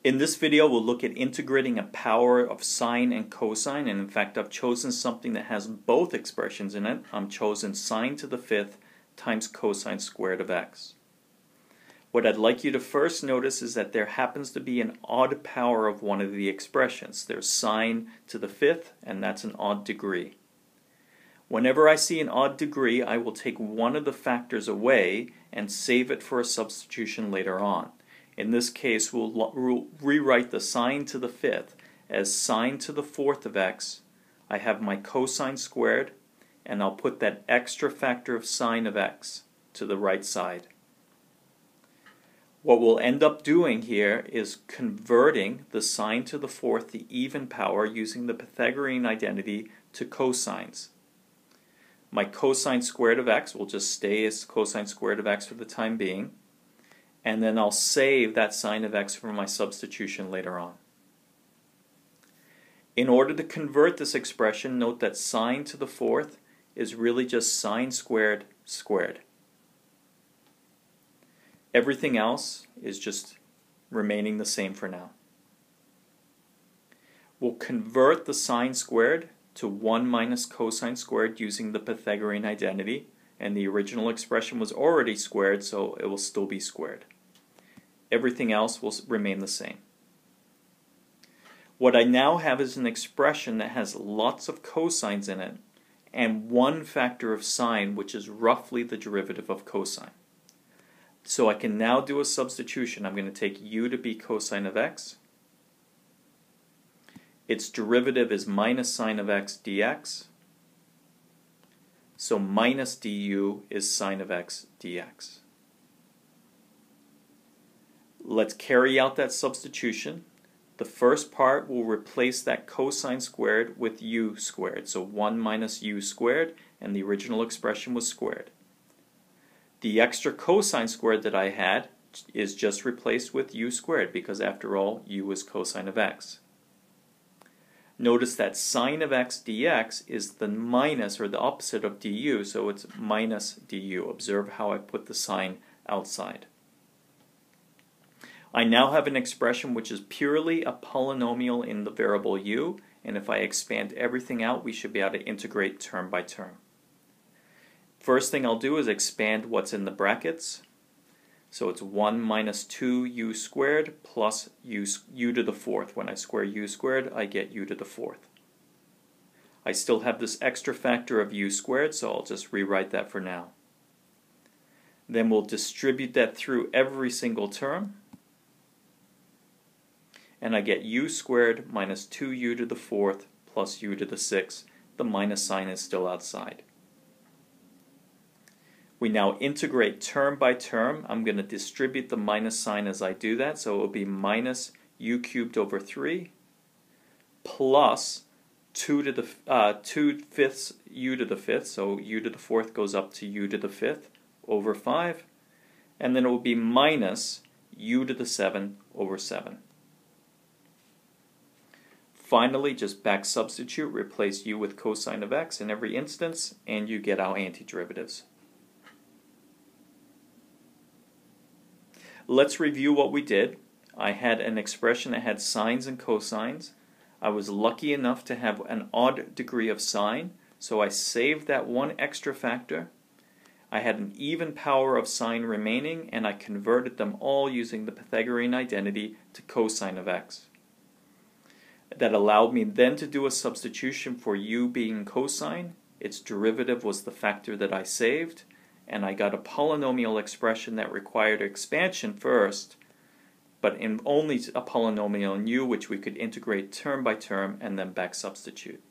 In this video, we'll look at integrating a power of sine and cosine, and in fact I've chosen something that has both expressions in it. I'm chosen sine to the fifth times cosine squared of x. What I'd like you to first notice is that there happens to be an odd power of one of the expressions. There's sine to the fifth, and that's an odd degree. Whenever I see an odd degree, I will take one of the factors away and save it for a substitution later on. In this case, we'll rewrite the sine to the fifth as sine to the fourth of x. I have my cosine squared, and I'll put that extra factor of sine of x to the right side. What we'll end up doing here is converting the sine to the fourth, the even power, using the Pythagorean identity to cosines. My cosine squared of x will just stay as cosine squared of x for the time being, and then I'll save that sine of x for my substitution later on. In order to convert this expression, note that sine to the fourth is really just sine squared squared. Everything else is just remaining the same for now. We'll convert the sine squared to 1 minus cosine squared using the Pythagorean identity, and the original expression was already squared, so it will still be squared. Everything else will remain the same. What I now have is an expression that has lots of cosines in it and one factor of sine, which is roughly the derivative of cosine. So I can now do a substitution. I'm going to take u to be cosine of x. Its derivative is minus sine of x dx. So minus du is sine of x dx. Let's carry out that substitution. The first part will replace that cosine squared with u squared. So 1 minus u squared, and the original expression was squared. The extra cosine squared that I had is just replaced with u squared, because after all, u is cosine of x. Notice that sine of x dx is the minus, or the opposite of du, so it's minus du. Observe how I put the sign outside. I now have an expression which is purely a polynomial in the variable u, and if I expand everything out, we should be able to integrate term by term. First thing I'll do is expand what's in the brackets. So it's 1 minus 2u squared plus u to the fourth. When I square u squared, I get u to the fourth. I still have this extra factor of u squared, so I'll just rewrite that for now. Then we'll distribute that through every single term, and I get u squared minus 2u to the fourth plus u to the sixth. The minus sign is still outside. We now integrate term by term. I'm going to distribute the minus sign as I do that, so it will be minus u cubed over 3 plus 2 fifths u to the fifth, so u to the fourth goes up to u to the fifth over 5, and then it will be minus u to the 7 over 7. Finally, just back substitute, replace u with cosine of x in every instance, and you get our antiderivatives. Let's review what we did. I had an expression that had sines and cosines. I was lucky enough to have an odd degree of sine, so I saved that one extra factor. I had an even power of sine remaining, and I converted them all using the Pythagorean identity to cosine of x. That allowed me then to do a substitution for u being cosine. Its derivative was the factor that I saved, and I got a polynomial expression that required expansion first, but in only a polynomial in u, which we could integrate term by term and then back substitute.